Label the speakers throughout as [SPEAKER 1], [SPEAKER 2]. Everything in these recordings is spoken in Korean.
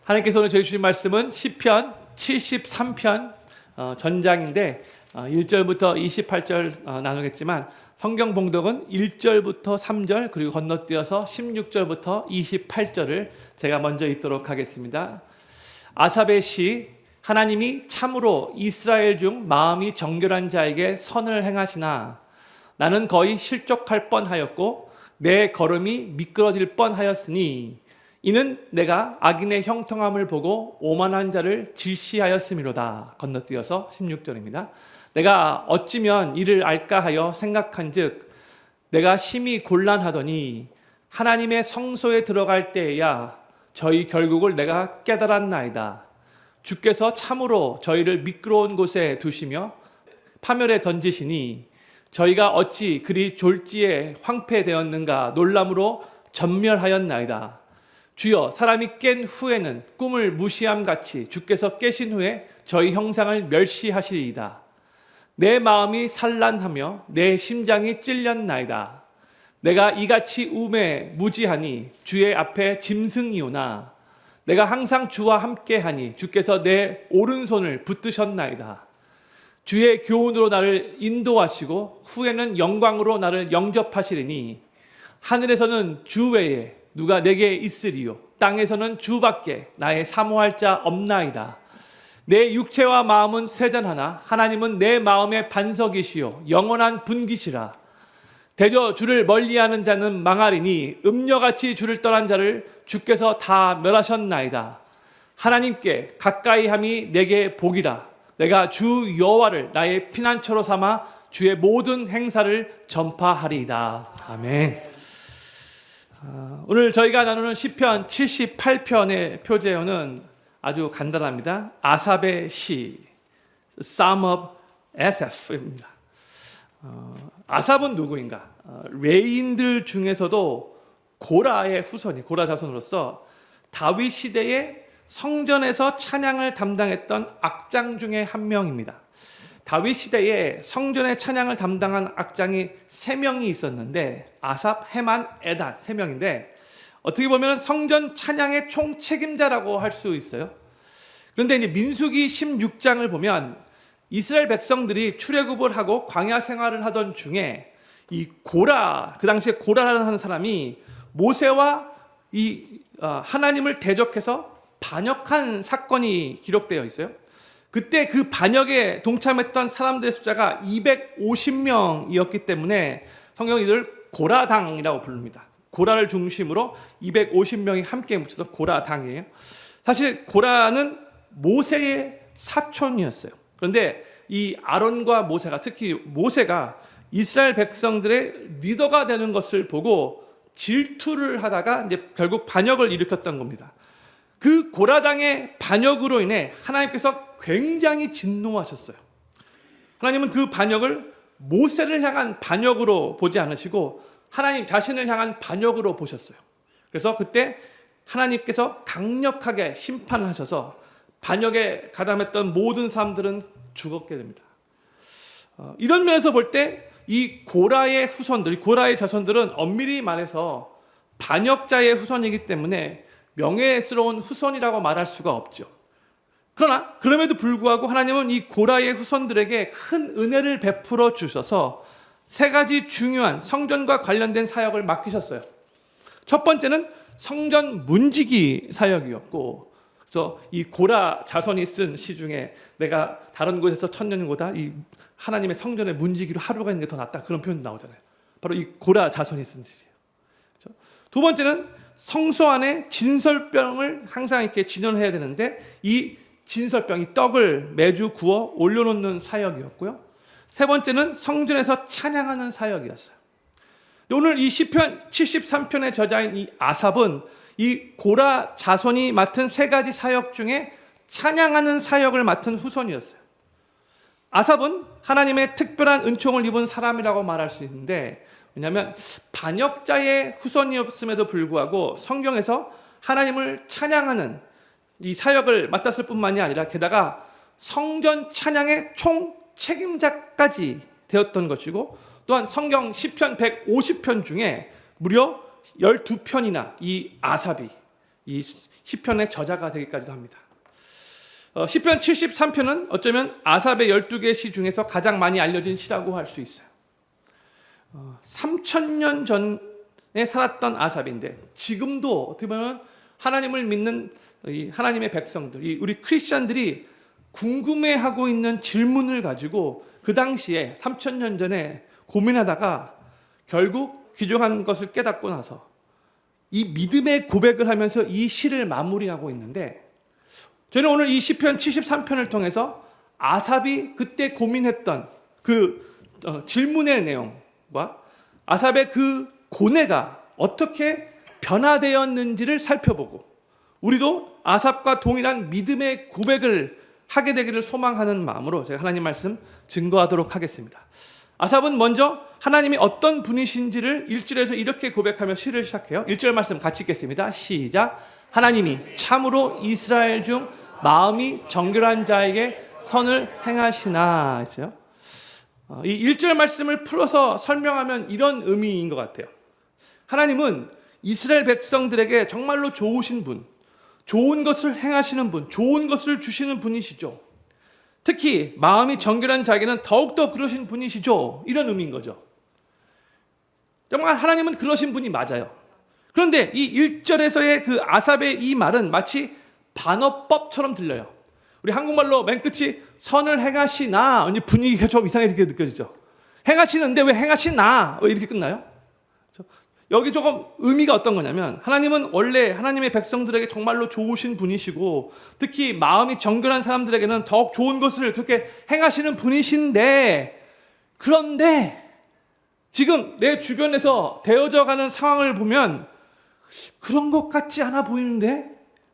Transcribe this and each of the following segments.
[SPEAKER 1] 하나님께서 오늘 저희 주신 말씀은 시편 73편 전장인데 1절부터 28절 나누겠지만 성경 봉독은 1절부터 3절 그리고 건너뛰어서 16절부터 28절을 제가 먼저 읽도록 하겠습니다. 아삽의 시. 하나님이 참으로 이스라엘 중 마음이 정결한 자에게 선을 행하시나 나는 거의 실족할 뻔하였고 내 걸음이 미끄러질 뻔하였으니 이는 내가 악인의 형통함을 보고 오만한 자를 질시하였음이로다. 건너뛰어서 16절입니다. 내가 어찌면 이를 알까 하여 생각한즉 내가 심히 곤란하더니 하나님의 성소에 들어갈 때에야 저희 결국을 내가 깨달았나이다. 주께서 참으로 저희를 미끄러운 곳에 두시며 파멸에 던지시니 저희가 어찌 그리 졸지에 황폐되었는가 놀람으로 전멸하였나이다. 주여, 사람이 깬 후에는 꿈을 무시함같이 주께서 깨신 후에 저희 형상을 멸시하시리이다. 내 마음이 산란하며 내 심장이 찔렸나이다. 내가 이같이 우매 무지하니 주의 앞에 짐승이오나 내가 항상 주와 함께하니 주께서 내 오른손을 붙드셨나이다. 주의 교훈으로 나를 인도하시고 후에는 영광으로 나를 영접하시리니 하늘에서는 주 외에 누가 내게 있으리요 땅에서는 주밖에 나의 사모할 자 없나이다. 내 육체와 마음은 쇠잔하나 하나님은 내 마음의 반석이시요 영원한 분기시라. 대저 주를 멀리하는 자는 망하리니 음녀같이 주를 떠난 자를 주께서 다 멸하셨나이다. 하나님께 가까이함이 내게 복이라. 내가 주 여호와를 나의 피난처로 삼아 주의 모든 행사를 전파하리이다. 아멘. 오늘 저희가 나누는 시편 78편의 표제어는 아주 간단합니다. 아삽의 시, Psalm of Asaph입니다. 아삽은 누구인가? 레인들 중에서도 고라의 후손이, 고라 자손으로서 다윗 시대에 성전에서 찬양을 담당했던 악장 중에 한 명입니다. 다윗 시대에 성전의 찬양을 담당한 악장이 3명이 있었는데 아삽, 헤만, 에단 3명인데 어떻게 보면 성전 찬양의 총책임자라고 할 수 있어요. 그런데 이제 민수기 16장을 보면 이스라엘 백성들이 출애굽을 하고 광야 생활을 하던 중에 이 고라, 그 당시에 고라라는 사람이 모세와 이 하나님을 대적해서 반역한 사건이 기록되어 있어요. 그때 그 반역에 동참했던 사람들의 숫자가 250명이었기 때문에 성경은 이들 고라당이라고 부릅니다. 고라를 중심으로 250명이 함께 뭉쳐서 고라당이에요. 사실 고라는 모세의 사촌이었어요. 그런데 이 아론과 모세가, 특히 모세가 이스라엘 백성들의 리더가 되는 것을 보고 질투를 하다가 이제 결국 반역을 일으켰던 겁니다. 그 고라당의 반역으로 인해 하나님께서 굉장히 진노하셨어요. 하나님은 그 반역을 모세를 향한 반역으로 보지 않으시고 하나님 자신을 향한 반역으로 보셨어요. 그래서 그때 하나님께서 강력하게 심판하셔서 반역에 가담했던 모든 사람들은 죽었게 됩니다. 이런 면에서 볼 때 이 고라의 후손들, 고라의 자손들은 엄밀히 말해서 반역자의 후손이기 때문에 명예스러운 후손이라고 말할 수가 없죠. 그러나 그럼에도 불구하고 하나님은 이 고라의 후손들에게 큰 은혜를 베풀어 주셔서 3가지 중요한 성전과 관련된 사역을 맡기셨어요. 첫 번째는 성전 문지기 사역이었고, 그래서 이 고라 자손이 쓴 시 중에 내가 다른 곳에서 천년보다 이 하나님의 성전의 문지기로 하루가 있는 게 더 낫다, 그런 표현도 나오잖아요. 바로 이 고라 자손이 쓴 시예요. 두 번째는 성소 안에 진설병을 항상 이렇게 진열해야 되는데 이 진설병, 이 떡을 매주 구워 올려놓는 사역이었고요. 세 번째는 성전에서 찬양하는 사역이었어요. 오늘 이 시편 73편의 저자인 이 아삽은 이 고라 자손이 맡은 3가지 사역 중에 찬양하는 사역을 맡은 후손이었어요. 아삽은 하나님의 특별한 은총을 입은 사람이라고 말할 수 있는데, 왜냐하면 반역자의 후손이었음에도 불구하고 성경에서 하나님을 찬양하는 이 사역을 맡았을 뿐만이 아니라 게다가 성전 찬양의 총 책임자까지 되었던 것이고, 또한 성경 시편 150편 중에 무려 12편이나 이 아삽이 이 시편의 저자가 되기까지도 합니다. 시편 73편은 어쩌면 아삽의 12개 시 중에서 가장 많이 알려진 시라고 할 수 있어요. 3000년 전에 살았던 아삽인데 지금도 어떻게 보면 하나님을 믿는 하나님의 백성들, 우리 크리스천들이 궁금해하고 있는 질문을 가지고 그 당시에 3000년 전에 고민하다가 결국 귀중한 것을 깨닫고 나서 이 믿음의 고백을 하면서 이 시를 마무리하고 있는데, 저는 오늘 이 시편 73편을 통해서 아삽이 그때 고민했던 그 질문의 내용과 아삽의 그 고뇌가 어떻게 변화되었는지를 살펴보고 우리도 아삽과 동일한 믿음의 고백을 하게 되기를 소망하는 마음으로 제가 하나님 말씀 증거하도록 하겠습니다. 아삽은 먼저 하나님이 어떤 분이신지를 1절에서 이렇게 고백하며 시를 시작해요. 1절 말씀 같이 읽겠습니다. 시작. 하나님이 참으로 이스라엘 중 마음이 정결한 자에게 선을 행하시나 했어요. 이 1절 말씀을 풀어서 설명하면 이런 의미인 것 같아요. 하나님은 이스라엘 백성들에게 정말로 좋으신 분, 좋은 것을 행하시는 분, 좋은 것을 주시는 분이시죠. 특히 마음이 정결한 자에게는 더욱더 그러신 분이시죠. 이런 의미인 거죠. 정말 하나님은 그러신 분이 맞아요. 그런데 이 1절에서의 그 아삽의 이 말은 마치 반어법처럼 들려요. 우리 한국말로 맨 끝이 선을 행하시나, 분위기가 좀 이상하게 느껴지죠. 행하시는데 왜 행하시나? 왜 이렇게 끝나요? 여기 조금 의미가 어떤 거냐면, 하나님은 원래 하나님의 백성들에게 정말로 좋으신 분이시고 특히 마음이 정결한 사람들에게는 더욱 좋은 것을 그렇게 행하시는 분이신데, 그런데 지금 내 주변에서 되어져 가는 상황을 보면 그런 것 같지 않아 보이는데,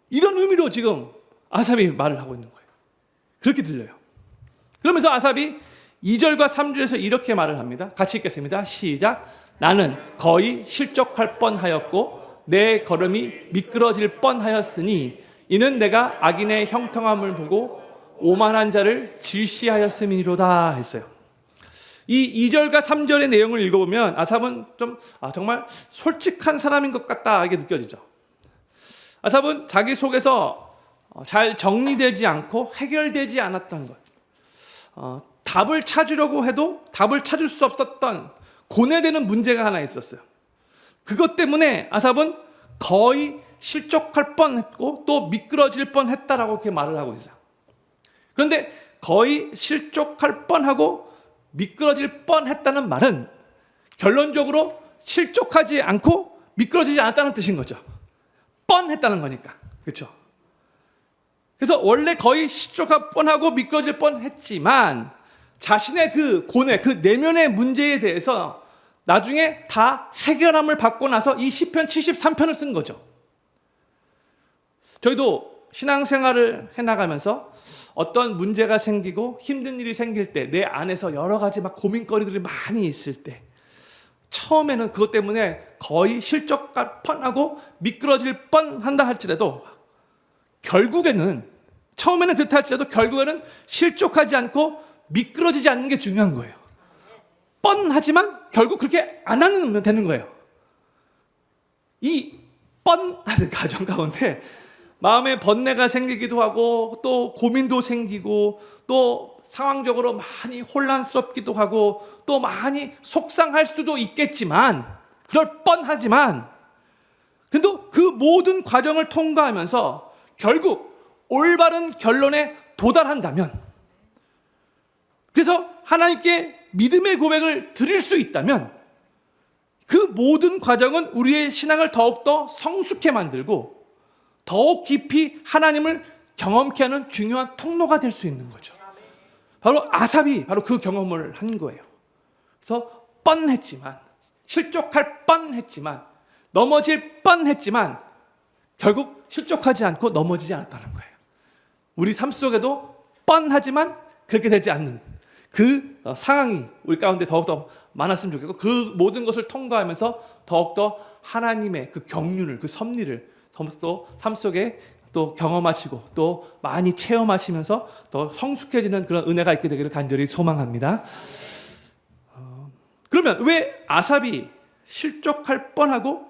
[SPEAKER 1] 이런 의미로 지금 아삽이 말을 하고 있는 거예요. 그렇게 들려요. 그러면서 아삽이 2절과 3절에서 이렇게 말을 합니다. 같이 읽겠습니다. 시작. 나는 거의 실족할 뻔하였고 내 걸음이 미끄러질 뻔하였으니 이는 내가 악인의 형통함을 보고 오만한 자를 질시하였음이로다 했어요. 이 2절과 3절의 내용을 읽어보면 아삽은 좀 정말 솔직한 사람인 것 같다 이게 느껴지죠. 아삽은 자기 속에서 잘 정리되지 않고 해결되지 않았던 것, 답을 찾으려고 해도 답을 찾을 수 없었던 고뇌되는 문제가 하나 있었어요. 그것 때문에 아삽은 거의 실족할 뻔했고 또 미끄러질 뻔했다라고 이렇게 말을 하고 있어요. 그런데 거의 실족할 뻔하고 미끄러질 뻔했다는 말은 결론적으로 실족하지 않고 미끄러지지 않았다는 뜻인 거죠. 뻔했다는 거니까. 그렇죠? 그래서 원래 거의 실족할 뻔하고 미끄러질 뻔했지만 자신의 그 고뇌, 그 내면의 문제에 대해서 나중에 다 해결함을 받고 나서 이 시편 73편을 쓴 거죠. 저희도 신앙생활을 해나가면서 어떤 문제가 생기고 힘든 일이 생길 때 내 안에서 여러 가지 막 고민거리들이 많이 있을 때 처음에는 그것 때문에 거의 실족할 뻔하고 미끄러질 뻔한다 할지라도 결국에는 처음에는 그렇다 할지라도 결국에는 실족하지 않고 미끄러지지 않는 게 중요한 거예요. 뻔하지만 결국 그렇게 안 하면 되는 거예요. 이 뻔하는 과정 가운데 마음에 번뇌가 생기기도 하고 또 고민도 생기고 또 상황적으로 많이 혼란스럽기도 하고 또 많이 속상할 수도 있겠지만 그럴 뻔하지만 근데 그 모든 과정을 통과하면서 결국 올바른 결론에 도달한다면, 그래서 하나님께 믿음의 고백을 드릴 수 있다면 그 모든 과정은 우리의 신앙을 더욱더 성숙해 만들고 더욱 깊이 하나님을 경험케 하는 중요한 통로가 될 수 있는 거죠. 바로 아삽이 바로 그 경험을 한 거예요. 그래서 뻔했지만, 실족할 뻔했지만, 넘어질 뻔했지만 결국 실족하지 않고 넘어지지 않았다는 거예요. 우리 삶 속에도 뻔하지만 그렇게 되지 않는 그 상황이 우리 가운데 더욱더 많았으면 좋겠고, 그 모든 것을 통과하면서 더욱더 하나님의 그 경륜을, 그 섭리를 더욱더 삶 속에 또 경험하시고 또 많이 체험하시면서 더 성숙해지는 그런 은혜가 있게 되기를 간절히 소망합니다. 그러면 왜 아삽이 실족할 뻔하고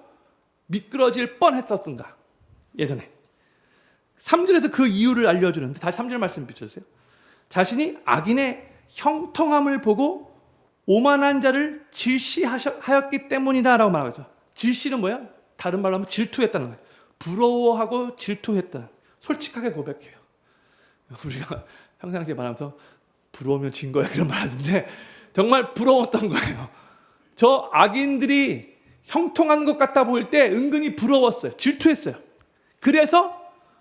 [SPEAKER 1] 미끄러질 뻔했었던가? 예전에 3절에서 그 이유를 알려주는데 다시 3절 말씀 비춰주세요. 자신이 악인의 형통함을 보고 오만한 자를 질시하였기 때문이다 라고 말하죠. 질시는 뭐야? 다른 말로 하면 질투했다는 거예요. 부러워하고 질투했다는, 솔직하게 고백해요. 우리가 평상시에 말하면서 부러우면 진 거야 그런 말 하는데 정말 부러웠던 거예요. 저 악인들이 형통한 것 같아 보일 때 은근히 부러웠어요. 질투했어요. 그래서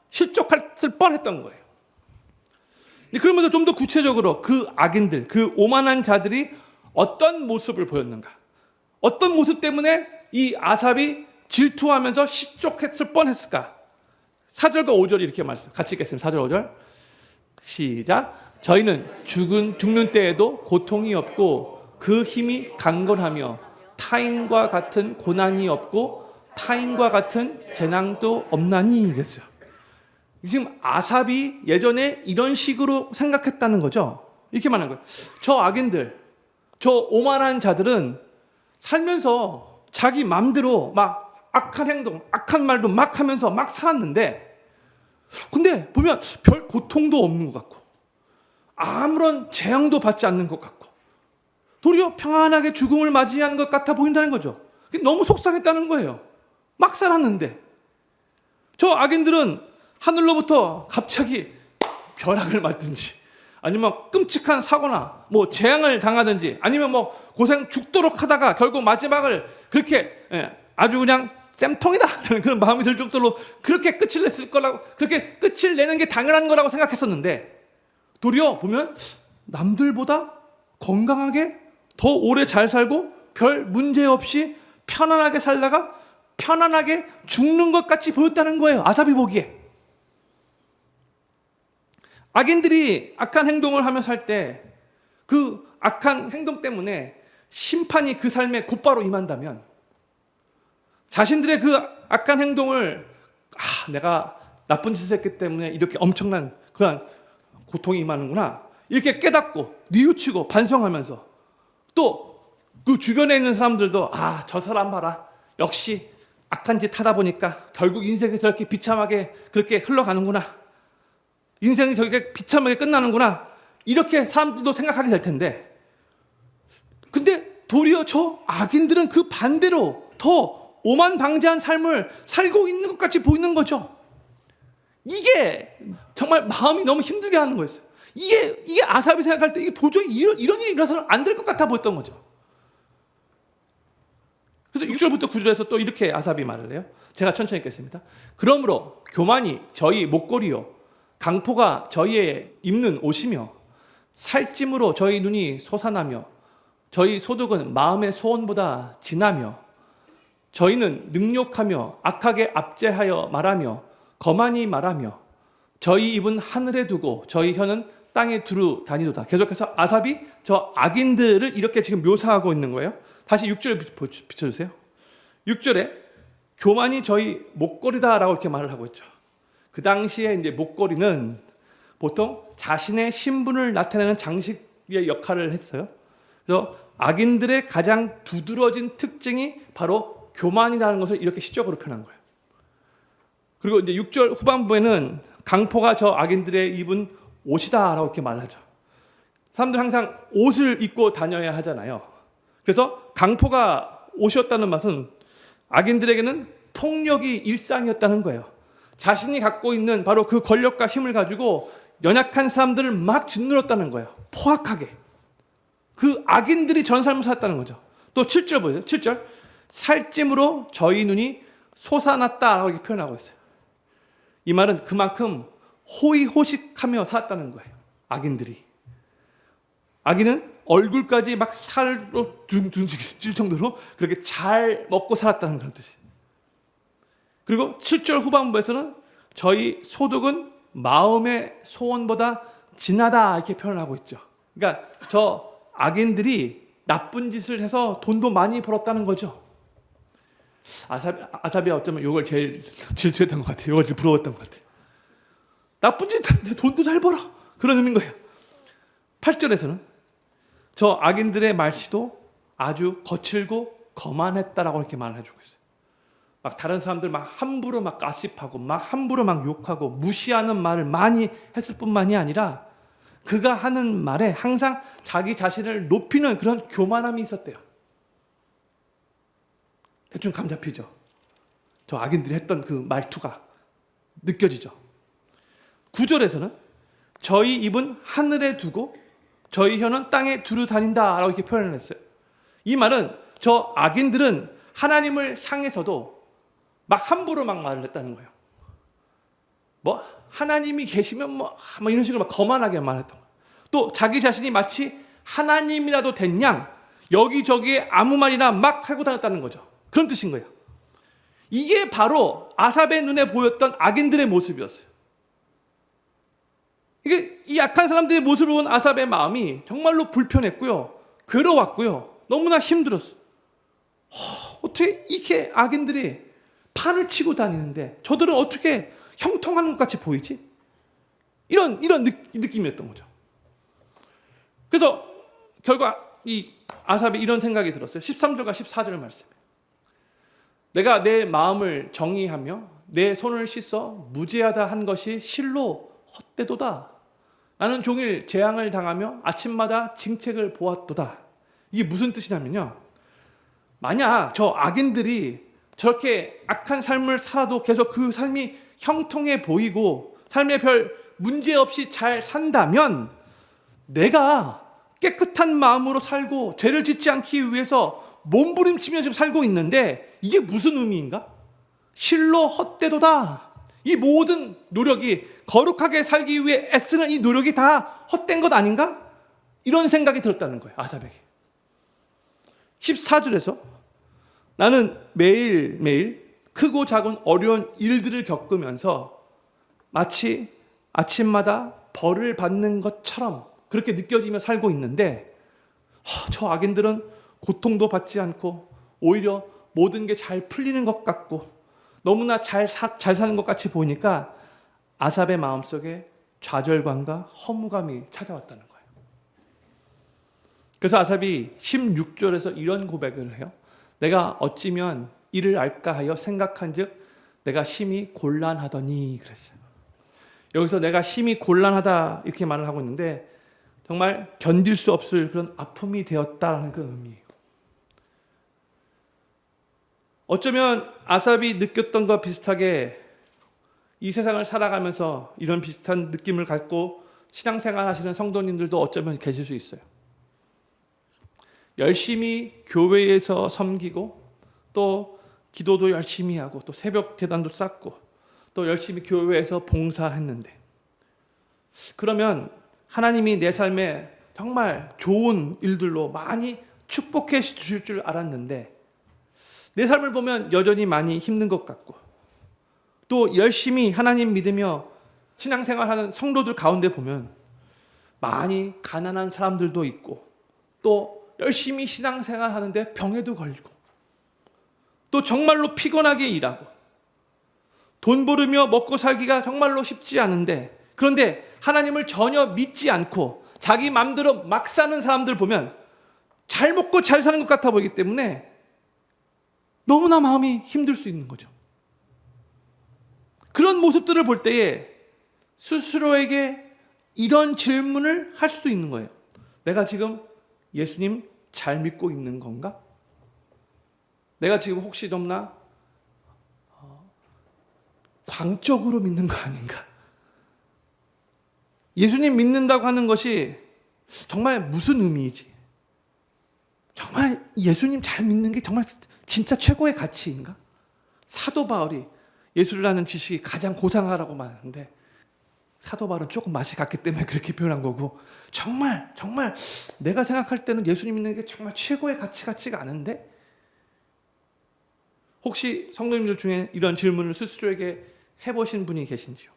[SPEAKER 1] 실족할 뻔했던 거예요. 그러면서 좀 더 구체적으로 그 악인들, 그 오만한 자들이 어떤 모습을 보였는가? 어떤 모습 때문에 이 아삽이 질투하면서 실족했을 뻔했을까? 4절과 5절이 이렇게 말씀. 같이 읽겠습니다. 4절 5절. 시작. 저희는 죽는 때에도 고통이 없고 그 힘이 강건하며 타인과 같은 고난이 없고 타인과 같은 재난도 없나니 그랬어요. 지금 아삽이 예전에 이런 식으로 생각했다는 거죠. 이렇게 말하는 거예요. 저 악인들, 저 오만한 자들은 살면서 자기 맘대로 막 악한 행동, 악한 말도 막 하면서 막 살았는데 근데 보면 별 고통도 없는 것 같고 아무런 재앙도 받지 않는 것 같고 도리어 평안하게 죽음을 맞이하는 것 같아 보인다는 거죠. 너무 속상했다는 거예요. 막 살았는데 저 악인들은 하늘로부터 갑자기 벼락을 맞든지 아니면 끔찍한 사고나 뭐 재앙을 당하든지 아니면 뭐 고생 죽도록 하다가 결국 마지막을 그렇게 아주 그냥 쌤통이다 그런 마음이 들 정도로 그렇게 끝을 냈을 거라고, 그렇게 끝을 내는 게 당연한 거라고 생각했었는데 도리어 보면 남들보다 건강하게 더 오래 잘 살고 별 문제 없이 편안하게 살다가 편안하게 죽는 것 같이 보였다는 거예요. 아삽이 보기에. 악인들이 악한 행동을 하며 살 때 그 악한 행동 때문에 심판이 그 삶에 곧바로 임한다면 자신들의 그 악한 행동을 내가 나쁜 짓을 했기 때문에 이렇게 엄청난 그런 고통이 임하는구나 이렇게 깨닫고 뉘우치고 반성하면서 또 그 주변에 있는 사람들도 저 사람 봐라 역시 악한 짓 하다 보니까 결국 인생이 저렇게 비참하게 그렇게 흘러가는구나, 인생이 저렇게 비참하게 끝나는구나 이렇게 사람들도 생각하게 될 텐데 근데 도리어 저 악인들은 그 반대로 더 오만방자한 삶을 살고 있는 것 같이 보이는 거죠. 이게 정말 마음이 너무 힘들게 하는 거였어요. 이게 아삽이 생각할 때 이게 도저히 이런 일이 일어서는 안 될 것 같아 보였던 거죠. 그래서 6절부터 9절에서 또 이렇게 아삽이 말을 해요. 제가 천천히 읽겠습니다. 그러므로 교만이 저희 목걸이요 강포가 저희의 입는 옷이며 살찜으로 저희 눈이 솟아나며 저희 소득은 마음의 소원보다 진하며 저희는 능욕하며 악하게 압제하여 말하며 거만히 말하며 저희 입은 하늘에 두고 저희 혀는 땅에 두루 다니도다. 계속해서 아삽이 저 악인들을 이렇게 지금 묘사하고 있는 거예요. 다시 6절 비춰주세요. 6절에 교만이 저희 목걸이다라고 이렇게 말을 하고 있죠. 그 당시에 이제 목걸이는 보통 자신의 신분을 나타내는 장식의 역할을 했어요. 그래서 악인들의 가장 두드러진 특징이 바로 교만이라는 것을 이렇게 시적으로 표현한 거예요. 그리고 이제 6절 후반부에는 강포가 저 악인들의 입은 옷이다라고 이렇게 말하죠. 사람들 항상 옷을 입고 다녀야 하잖아요. 그래서 강포가 옷이었다는 맛은 악인들에게는 폭력이 일상이었다는 거예요. 자신이 갖고 있는 바로 그 권력과 힘을 가지고 연약한 사람들을 막 짓눌렀다는 거예요. 포악하게. 그 악인들이 전 삶을 살았다는 거죠. 또 7절 보세요. 7절. 살찜으로 저희 눈이 솟아났다라고 이렇게 표현하고 있어요. 이 말은 그만큼 호의호식하며 살았다는 거예요. 악인들이. 악인은 얼굴까지 막 살로 줄 정도로 그렇게 잘 먹고 살았다는 그런 뜻이에요. 그리고 7절 후반부에서는 저희 소득은 마음의 소원보다 진하다 이렇게 표현하고 있죠. 그러니까 저 악인들이 나쁜 짓을 해서 돈도 많이 벌었다는 거죠. 아삽이 어쩌면 이걸 제일 질투했던 것 같아요. 이걸 제일 부러웠던 것 같아요. 나쁜 짓 하는데 돈도 잘 벌어. 그런 의미인 거예요. 8절에서는 저 악인들의 말씨도 아주 거칠고 거만했다라고 이렇게 말을 해주고 있어요. 막 다른 사람들 막 함부로 막 가십하고 막 함부로 막 욕하고 무시하는 말을 많이 했을 뿐만이 아니라 그가 하는 말에 항상 자기 자신을 높이는 그런 교만함이 있었대요. 대충 감 잡히죠? 저 악인들이 했던 그 말투가 느껴지죠? 9절에서는 저희 입은 하늘에 두고 저희 혀는 땅에 두루 다닌다라고 이렇게 표현을 했어요. 이 말은 저 악인들은 하나님을 향해서도 막 함부로 막 말을 했다는 거예요. 뭐 하나님이 계시면 뭐 이런 식으로 막 거만하게 말했던 거예요. 또 자기 자신이 마치 하나님이라도 된 양 여기저기에 아무 말이나 막 하고 다녔다는 거죠. 그런 뜻인 거예요. 이게 바로 아삽의 눈에 보였던 악인들의 모습이었어요. 이게 이 약한 사람들의 모습을 본 아삽의 마음이 정말로 불편했고요, 괴로웠고요, 너무나 힘들었어요. 어떻게 이렇게 악인들이 판을 치고 다니는데 저들은 어떻게 형통하는 것 같이 보이지? 이런 느낌이었던 거죠. 그래서 결과 이 아삽이 이런 생각이 들었어요. 13절과 14절 말씀에 내가 내 마음을 정의하며 내 손을 씻어 무죄하다 한 것이 실로 헛되도다. 나는 종일 재앙을 당하며 아침마다 징책을 보았도다. 이게 무슨 뜻이냐면요, 만약 저 악인들이 저렇게 악한 삶을 살아도 계속 그 삶이 형통해 보이고 삶에 별 문제 없이 잘 산다면 내가 깨끗한 마음으로 살고 죄를 짓지 않기 위해서 몸부림치며 지금 살고 있는데 이게 무슨 의미인가? 실로 헛되도다. 이 모든 노력이 거룩하게 살기 위해 애쓰는 이 노력이 다 헛된 것 아닌가? 이런 생각이 들었다는 거예요, 아삽에게. 14절에서 나는 매일매일 크고 작은 어려운 일들을 겪으면서 마치 아침마다 벌을 받는 것처럼 그렇게 느껴지며 살고 있는데 저 악인들은 고통도 받지 않고 오히려 모든 게 잘 풀리는 것 같고 너무나 잘 사는 것 같이 보이니까 아삽의 마음속에 좌절감과 허무감이 찾아왔다는 거예요. 그래서 아삽이 16절에서 이런 고백을 해요. 내가 어찌면 이를 알까 하여 생각한즉 내가 심히 곤란하더니 그랬어요. 여기서 내가 심히 곤란하다 이렇게 말을 하고 있는데 정말 견딜 수 없을 그런 아픔이 되었다라는 그 의미예요. 어쩌면 아삽이 느꼈던 것과 비슷하게 이 세상을 살아가면서 이런 비슷한 느낌을 갖고 신앙생활 하시는 성도님들도 어쩌면 계실 수 있어요. 열심히 교회에서 섬기고 또 기도도 열심히 하고 또 새벽 제단도 쌓고 또 열심히 교회에서 봉사했는데 그러면 하나님이 내 삶에 정말 좋은 일들로 많이 축복해 주실 줄 알았는데 내 삶을 보면 여전히 많이 힘든 것 같고 또 열심히 하나님 믿으며 신앙생활하는 성도들 가운데 보면 많이 가난한 사람들도 있고 또 열심히 신앙생활하는데 병에도 걸리고 또 정말로 피곤하게 일하고 돈 벌으며 먹고 살기가 정말로 쉽지 않은데 그런데 하나님을 전혀 믿지 않고 자기 마음대로 막 사는 사람들 보면 잘 먹고 잘 사는 것 같아 보이기 때문에 너무나 마음이 힘들 수 있는 거죠. 그런 모습들을 볼 때에 스스로에게 이런 질문을 할 수 있는 거예요. 내가 지금 예수님 잘 믿고 있는 건가? 내가 지금 혹시 너무나 광적으로 믿는 거 아닌가? 예수님 믿는다고 하는 것이 정말 무슨 의미이지? 정말 예수님 잘 믿는 게 정말 진짜 최고의 가치인가? 사도 바울이 예수라는 지식이 가장 고상하라고 말하는데 사도 바울은 조금 맛이 갔기 때문에 그렇게 표현한 거고 정말 내가 생각할 때는 예수님 믿는 게 정말 최고의 가치 같지가 않은데 혹시 성도님들 중에 이런 질문을 스스로에게 해보신 분이 계신지요?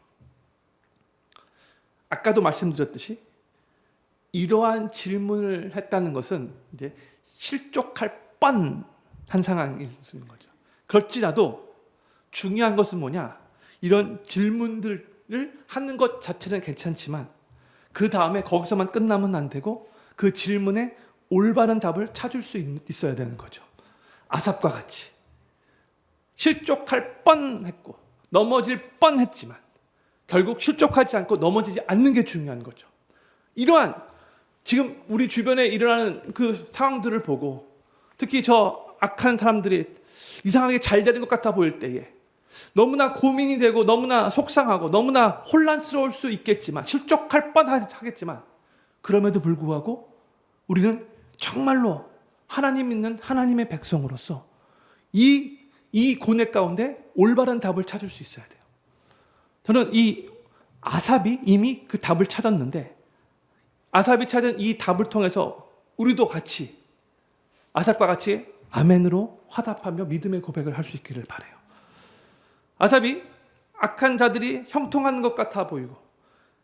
[SPEAKER 1] 아까도 말씀드렸듯이 이러한 질문을 했다는 것은 이제 실족할 뻔한 상황이 있는 거죠. 그렇지라도 중요한 것은 뭐냐? 이런 질문들을 하는 것 자체는 괜찮지만 그 다음에 거기서만 끝나면 안 되고 그 질문에 올바른 답을 찾을 수 있어야 되는 거죠. 아삽과 같이 실족할 뻔했고 넘어질 뻔했지만 결국 실족하지 않고 넘어지지 않는 게 중요한 거죠. 이러한 지금 우리 주변에 일어나는 그 상황들을 보고 특히 저 악한 사람들이 이상하게 잘 되는 것 같아 보일 때에 너무나 고민이 되고 너무나 속상하고 너무나 혼란스러울 수 있겠지만 실족할 뻔하겠지만 그럼에도 불구하고 우리는 정말로 하나님 믿는 하나님의 백성으로서 이 고뇌 가운데 올바른 답을 찾을 수 있어야 돼요. 저는 이 아삽이 이미 그 답을 찾았는데 아삽이 찾은 이 답을 통해서 우리도 같이 아삽과 같이 아멘으로 화답하며 믿음의 고백을 할 수 있기를 바라요. 아삽이 악한 자들이 형통하는 것 같아 보이고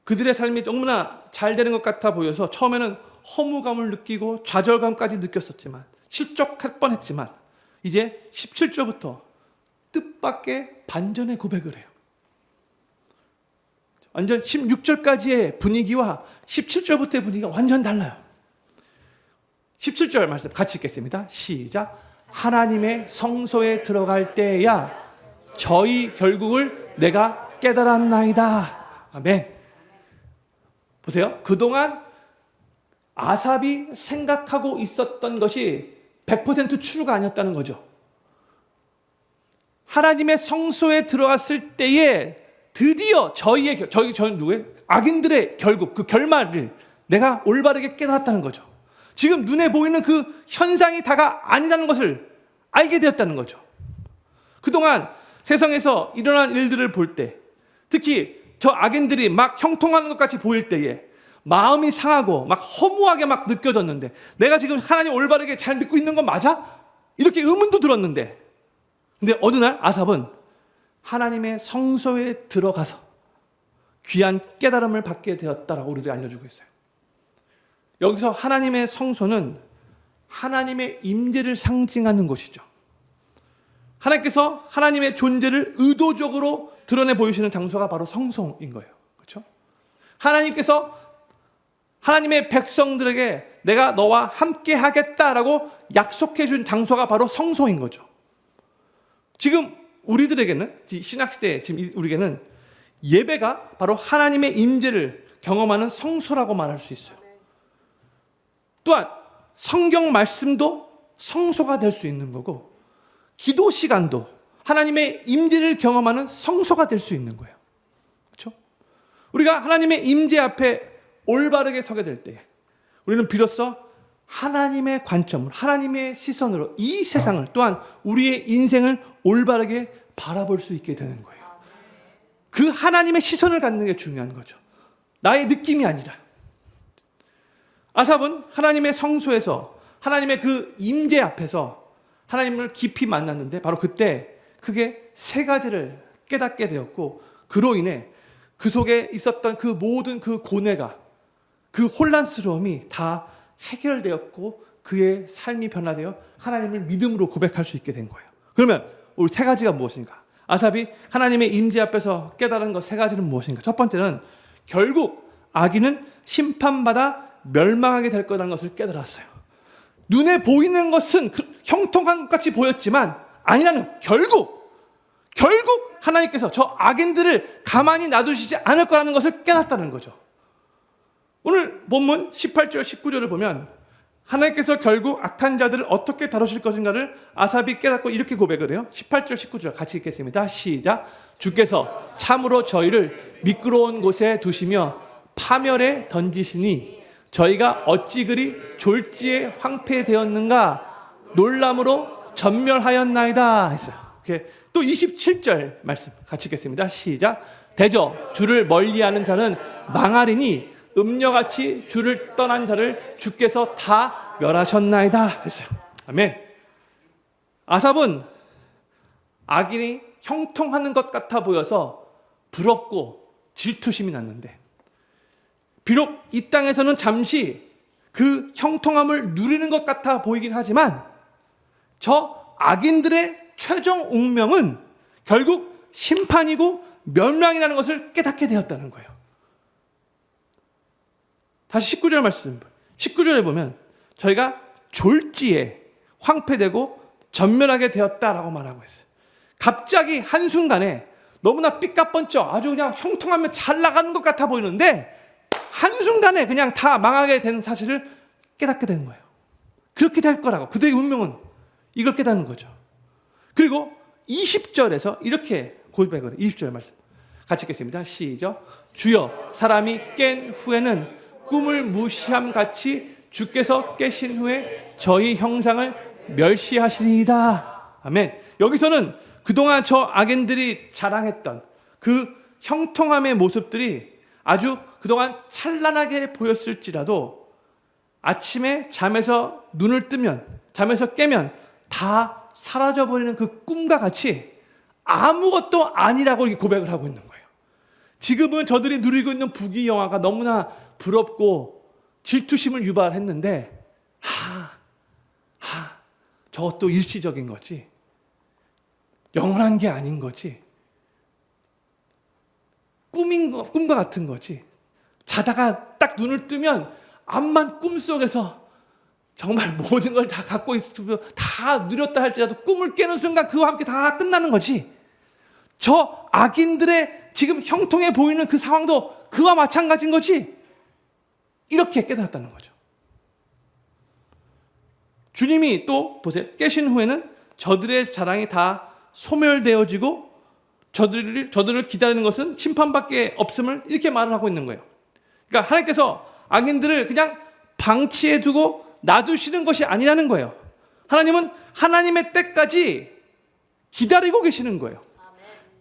[SPEAKER 1] 그들의 삶이 너무나 잘 되는 것 같아 보여서 처음에는 허무감을 느끼고 좌절감까지 느꼈었지만 실족할 뻔했지만 이제 17절부터 뜻밖의 반전의 고백을 해요. 완전 16절까지의 분위기와 17절부터의 분위기가 완전 달라요. 17절 말씀 같이 읽겠습니다. 시작. 하나님의 성소에 들어갈 때야 저희 결국을 내가 깨달았나이다. 아멘. 보세요. 그동안 아삽이 생각하고 있었던 것이 100% 추루가 아니었다는 거죠. 하나님의 성소에 들어갔을 때에 드디어 저는 누구예요? 악인들의 결국 그 결말을 내가 올바르게 깨달았다는 거죠. 지금 눈에 보이는 그 현상이 다가 아니라는 것을 알게 되었다는 거죠. 그동안 세상에서 일어난 일들을 볼 때, 특히 저 악인들이 막 형통하는 것 같이 보일 때에 마음이 상하고 막 허무하게 막 느껴졌는데 내가 지금 하나님 올바르게 잘 믿고 있는 건 맞아? 이렇게 의문도 들었는데 근데 어느 날 아삽은 하나님의 성소에 들어가서 귀한 깨달음을 받게 되었다라고 우리들이 알려주고 있어요. 여기서 하나님의 성소는 하나님의 임재를 상징하는 곳이죠. 하나님께서 하나님의 존재를 의도적으로 드러내 보이시는 장소가 바로 성소인 거예요. 그렇죠? 하나님께서 하나님의 백성들에게 내가 너와 함께 하겠다라고 약속해 준 장소가 바로 성소인 거죠. 지금 우리들에게는 신학시대에 지금 우리에게는 예배가 바로 하나님의 임재를 경험하는 성소라고 말할 수 있어요. 또한 성경 말씀도 성소가 될 수 있는 거고 기도 시간도 하나님의 임재를 경험하는 성소가 될 수 있는 거예요. 그렇죠? 우리가 하나님의 임재 앞에 올바르게 서게 될 때 우리는 비로소 하나님의 관점으로 하나님의 시선으로 이 세상을 또한 우리의 인생을 올바르게 바라볼 수 있게 되는 거예요. 그 하나님의 시선을 갖는 게 중요한 거죠. 나의 느낌이 아니라. 아삽은 하나님의 성소에서 하나님의 그 임재 앞에서 하나님을 깊이 만났는데 바로 그때 크게 세 가지를 깨닫게 되었고 그로 인해 그 속에 있었던 그 모든 그 고뇌가 그 혼란스러움이 다 해결되었고 그의 삶이 변화되어 하나님을 믿음으로 고백할 수 있게 된 거예요. 그러면 우리 세 가지가 무엇인가? 아삽이 하나님의 임재 앞에서 깨달은 것 세 가지는 무엇인가? 첫 번째는 결국 악인은 심판받아 멸망하게 될 거라는 것을 깨달았어요. 눈에 보이는 것은 형통한 것 같이 보였지만 아니라는 결국 하나님께서 저 악인들을 가만히 놔두시지 않을 거라는 것을 깨닫다는 거죠. 오늘 본문 18절 19절을 보면 하나님께서 결국 악한 자들을 어떻게 다루실 것인가를 아삽이 깨닫고 이렇게 고백을 해요. 18절 19절 같이 읽겠습니다. 시작. 주께서 참으로 저희를 미끄러운 곳에 두시며 파멸에 던지시니 저희가 어찌 그리 졸지에 황폐되었는가 놀람으로 전멸하였나이다 했어요. 또 27절 말씀 같이 읽겠습니다. 시작. 대저 주를 멀리하는 자는 망하리니 음녀같이 주를 떠난 자를 주께서 다 멸하셨나이다 했어요. 아멘. 아삽은 악인이 형통하는 것 같아 보여서 부럽고 질투심이 났는데 비록 이 땅에서는 잠시 그 형통함을 누리는 것 같아 보이긴 하지만 저 악인들의 최종 운명은 결국 심판이고 멸망이라는 것을 깨닫게 되었다는 거예요. 다시 19절 말씀. 19절에 보면 저희가 졸지에 황폐되고 전멸하게 되었다라고 말하고 있어요. 갑자기 한순간에 너무나 삐까뻔쩍 아주 그냥 형통하면 잘 나가는 것 같아 보이는데 한순간에 그냥 다 망하게 된 사실을 깨닫게 된 거예요. 그렇게 될 거라고. 그들의 운명은 이걸 깨닫는 거죠. 그리고 20절에서 이렇게 고백을 해요. 20절 말씀 같이 읽겠습니다. 시작. 주여, 사람이 깬 후에는 꿈을 무시함같이 주께서 깨신 후에 저희 형상을 멸시하시리이다. 아멘. 여기서는 그동안 저 악인들이 자랑했던 그 형통함의 모습들이 아주 그동안 찬란하게 보였을지라도 아침에 잠에서 눈을 뜨면, 잠에서 깨면 다 사라져버리는 그 꿈과 같이 아무것도 아니라고 이렇게 고백을 하고 있는 거예요. 지금은 저들이 누리고 있는 부귀영화가 너무나 부럽고 질투심을 유발했는데 저것도 일시적인 거지, 영원한 게 아닌 거지, 꿈과 같은 거지. 자다가 딱 눈을 뜨면 암만 꿈속에서 정말 모든 걸 다 갖고 있으면 다 누렸다 할지라도 꿈을 깨는 순간 그와 함께 다 끝나는 거지. 저 악인들의 지금 형통해 보이는 그 상황도 그와 마찬가지인 거지. 이렇게 깨달았다는 거죠. 주님이 또 보세요. 깨신 후에는 저들의 자랑이 다 소멸되어지고 저들을 기다리는 것은 심판밖에 없음을 이렇게 말을 하고 있는 거예요. 그러니까 하나님께서 악인들을 그냥 방치해 두고 놔두시는 것이 아니라는 거예요. 하나님은 하나님의 때까지 기다리고 계시는 거예요.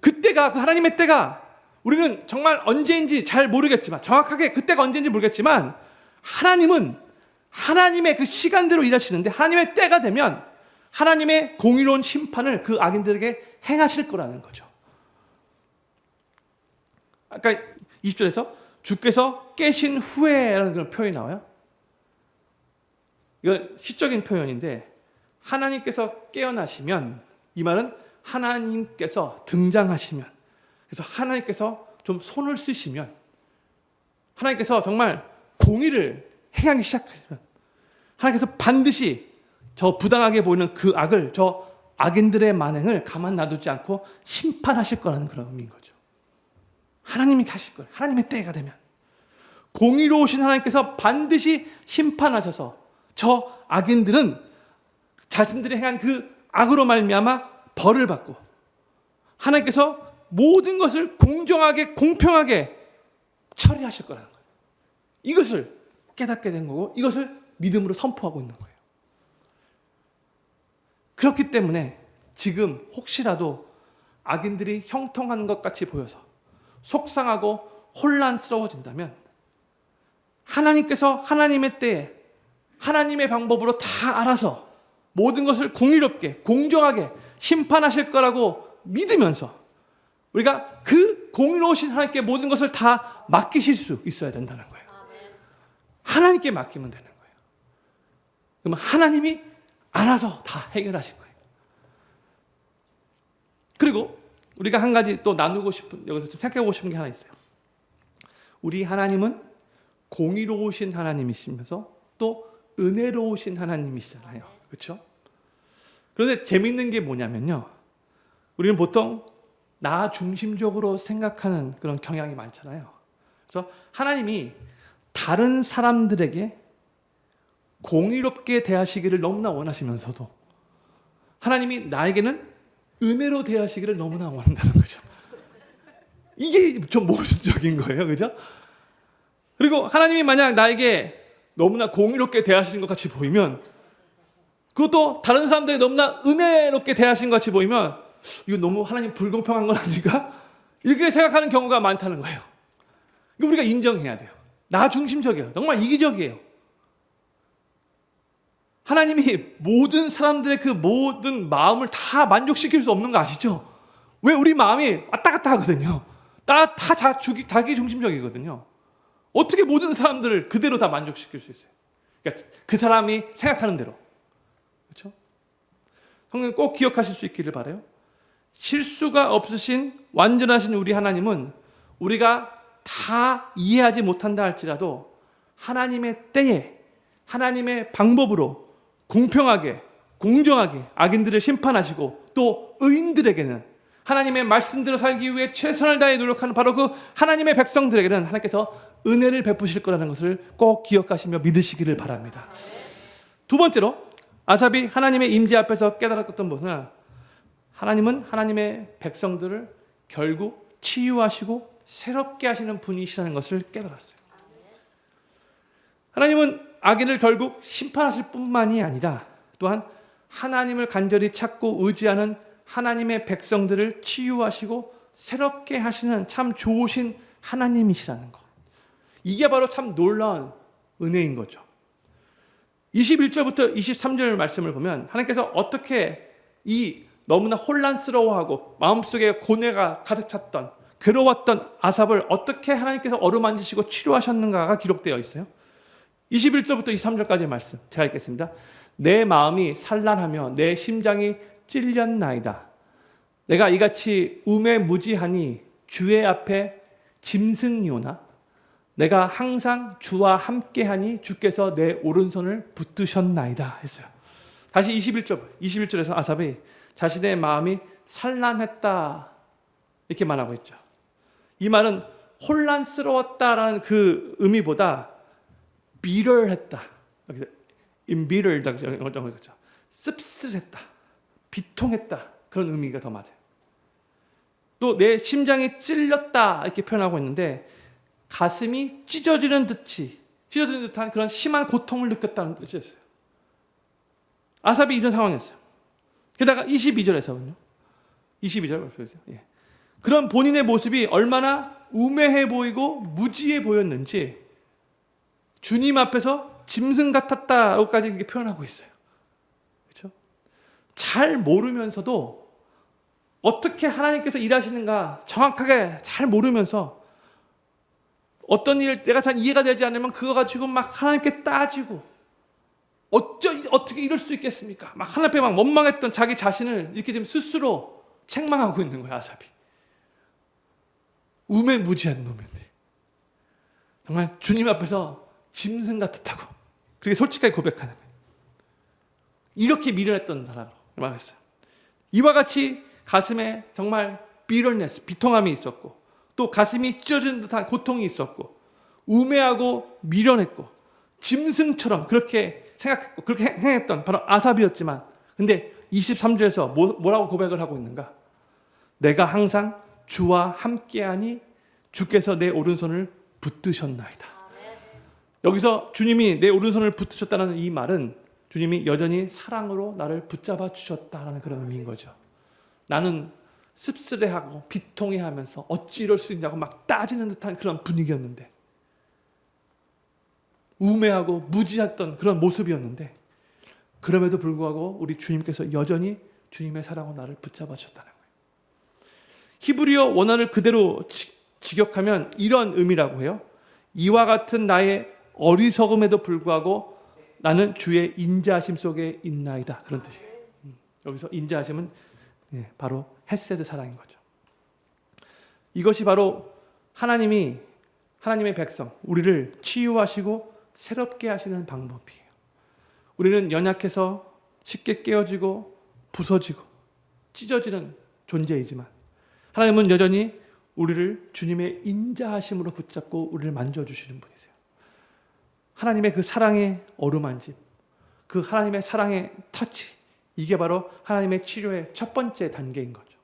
[SPEAKER 1] 그때가, 그 하나님의 때가 우리는 정말 언제인지 잘 모르겠지만, 정확하게 그때가 언제인지 모르겠지만, 하나님은 하나님의 그 시간대로 일하시는데 하나님의 때가 되면 하나님의 공의로운 심판을 그 악인들에게 행하실 거라는 거죠. 아까 20절에서 주께서 깨신 후에라는 그런 표현이 나와요. 이건 시적인 표현인데, 하나님께서 깨어나시면, 이 말은 하나님께서 등장하시면, 그래서 하나님께서 좀 손을 쓰시면, 하나님께서 정말 공의를 행하기 시작하시면, 하나님께서 반드시 저 부당하게 보이는 그 악을, 저 악인들의 만행을 가만 놔두지 않고 심판하실 거라는 그런 의미인 거죠. 하나님이 하실 거예요. 하나님의 때가 되면 공의로우신 하나님께서 반드시 심판하셔서 저 악인들은 자신들이 행한 그 악으로 말미암아 벌을 받고, 하나님께서 모든 것을 공정하게 공평하게 처리하실 거라는 거예요. 이것을 깨닫게 된 거고, 이것을 믿음으로 선포하고 있는 거예요. 그렇기 때문에 지금 혹시라도 악인들이 형통한 것 같이 보여서 속상하고 혼란스러워진다면, 하나님께서 하나님의 때에 하나님의 방법으로 다 알아서 모든 것을 공의롭게 공정하게 심판하실 거라고 믿으면서 우리가 그 공의로우신 하나님께 모든 것을 다 맡기실 수 있어야 된다는 거예요. 하나님께 맡기면 되는 거예요. 그러면 하나님이 알아서 다 해결하실 거예요. 그리고 우리가 한 가지 또 나누고 싶은, 여기서 좀 생각해보고 싶은 게 하나 있어요. 우리 하나님은 공의로우신 하나님이시면서 또 은혜로우신 하나님이시잖아요. 그렇죠? 그런데 재밌는 게 뭐냐면요, 우리는 보통 나 중심적으로 생각하는 그런 경향이 많잖아요. 그래서 하나님이 다른 사람들에게 공의롭게 대하시기를 너무나 원하시면서도 하나님이 나에게는 은혜로 대하시기를 너무나 원한다는 거죠. 이게 좀 모순적인 거예요. 그죠? 그리고 하나님이 만약 나에게 너무나 공의롭게 대하시는 것 같이 보이면, 그것도 다른 사람들이 너무나 은혜롭게 대하시는 것 같이 보이면, 이거 너무 하나님 불공평한 건 아닌가? 이렇게 생각하는 경우가 많다는 거예요. 이거 우리가 인정해야 돼요. 나 중심적이에요. 정말 이기적이에요. 하나님이 모든 사람들의 그 모든 마음을 다 만족시킬 수 없는 거 아시죠? 왜 우리 마음이 왔다 갔다 하거든요. 다 자기 중심적이거든요. 어떻게 모든 사람들을 그대로 다 만족시킬 수 있어요? 그러니까 그 사람이 생각하는 대로. 그렇죠? 성경 꼭 기억하실 수 있기를 바라요. 실수가 없으신 완전하신 우리 하나님은 우리가 다 이해하지 못한다 할지라도 하나님의 때에 하나님의 방법으로 공평하게 공정하게 악인들을 심판하시고 또 의인들에게는 하나님의 말씀대로 살기 위해 최선을 다해 노력하는 바로 그 하나님의 백성들에게는 하나님께서 은혜를 베푸실 거라는 것을 꼭 기억하시며 믿으시기를 바랍니다. 두 번째로 아삽이 하나님의 임재 앞에서 깨달았던 것은 하나님은 하나님의 백성들을 결국 치유하시고 새롭게 하시는 분이시라는 것을 깨달았어요. 하나님은 악인을 결국 심판하실 뿐만이 아니라 또한 하나님을 간절히 찾고 의지하는 하나님의 백성들을 치유하시고 새롭게 하시는 참 좋으신 하나님이시라는 것. 이게 바로 참 놀라운 은혜인 거죠. 21절부터 23절 말씀을 보면 하나님께서 어떻게 이 너무나 혼란스러워하고 마음속에 고뇌가 가득 찼던 괴로웠던 아삽을 어떻게 하나님께서 어루만지시고 치료하셨는가가 기록되어 있어요. 21절부터 23절까지의 말씀 제가 읽겠습니다. 내 마음이 산란하며 내 심장이 찔렸나이다. 내가 이같이 우매무지하니 주의 앞에 짐승이오나 내가 항상 주와 함께하니 주께서 내 오른손을 붙드셨나이다 했어요. 다시 21절에서 아삽이 자신의 마음이 산란했다 이렇게 말하고 있죠. 이 말은 혼란스러웠다라는 그 의미보다 비럴했다, embittered, 씁쓸했다, 비통했다 그런 의미가 더 맞아요. 또 내 심장이 찔렸다 이렇게 표현하고 있는데 가슴이 찢어지는 듯한 그런 심한 고통을 느꼈다는 뜻이었어요. 아삽이 이런 상황이었어요. 게다가 22절에서는요. 22절 보세요. 예. 그런 본인의 모습이 얼마나 우매해 보이고 무지해 보였는지 주님 앞에서 짐승 같았다고까지 이렇게 표현하고 있어요. 그렇죠? 잘 모르면서도 어떻게 하나님께서 일하시는가 정확하게 잘 모르면서 어떤 일 내가 잘 이해가 되지 않으면 그거 가지고 막 하나님께 따지고 어떻게 이럴 수 있겠습니까? 막 하나님 앞에 막 원망했던 자기 자신을 이렇게 지금 스스로 책망하고 있는 거야, 아삽이. 우매무지한 놈인데 정말 주님 앞에서 짐승 같았다고 그렇게 솔직하게 고백하는 거예요. 이렇게 미련했던 사람으로 말했어요. 이와 같이 가슴에 정말 비통함이 있었고 또 가슴이 찢어지는 듯한 고통이 있었고 우매하고 미련했고 짐승처럼 그렇게 생각했고 그렇게 행했던 바로 아삽이었지만 근데 23절에서 뭐라고 고백을 하고 있는가? 내가 항상 주와 함께하니 주께서 내 오른손을 붙드셨나이다. 여기서 주님이 내 오른손을 붙드셨다는 이 말은 주님이 여전히 사랑으로 나를 붙잡아 주셨다라는 그런 의미인 거죠. 나는 씁쓸해하고 비통해하면서 어찌 이럴 수 있냐고 막 따지는 듯한 그런 분위기였는데 우매하고 무지했던 그런 모습이었는데 그럼에도 불구하고 우리 주님께서 여전히 주님의 사랑으로 나를 붙잡아 주셨다는 거예요. 히브리어 원어를 그대로 직역하면 이런 의미라고 해요. 이와 같은 나의 어리석음에도 불구하고 나는 주의 인자하심 속에 있나이다. 그런 뜻이에요. 여기서 인자하심은 바로 헤세드 사랑인 거죠. 이것이 바로 하나님의 백성, 우리를 치유하시고 새롭게 하시는 방법이에요. 우리는 연약해서 쉽게 깨어지고 부서지고 찢어지는 존재이지만 하나님은 여전히 우리를 주님의 인자하심으로 붙잡고 우리를 만져주시는 분이세요. 하나님의 그 사랑의 어루만짐, 그 하나님의 사랑의 터치, 이게 바로 하나님의 치료의 첫 번째 단계인 거죠.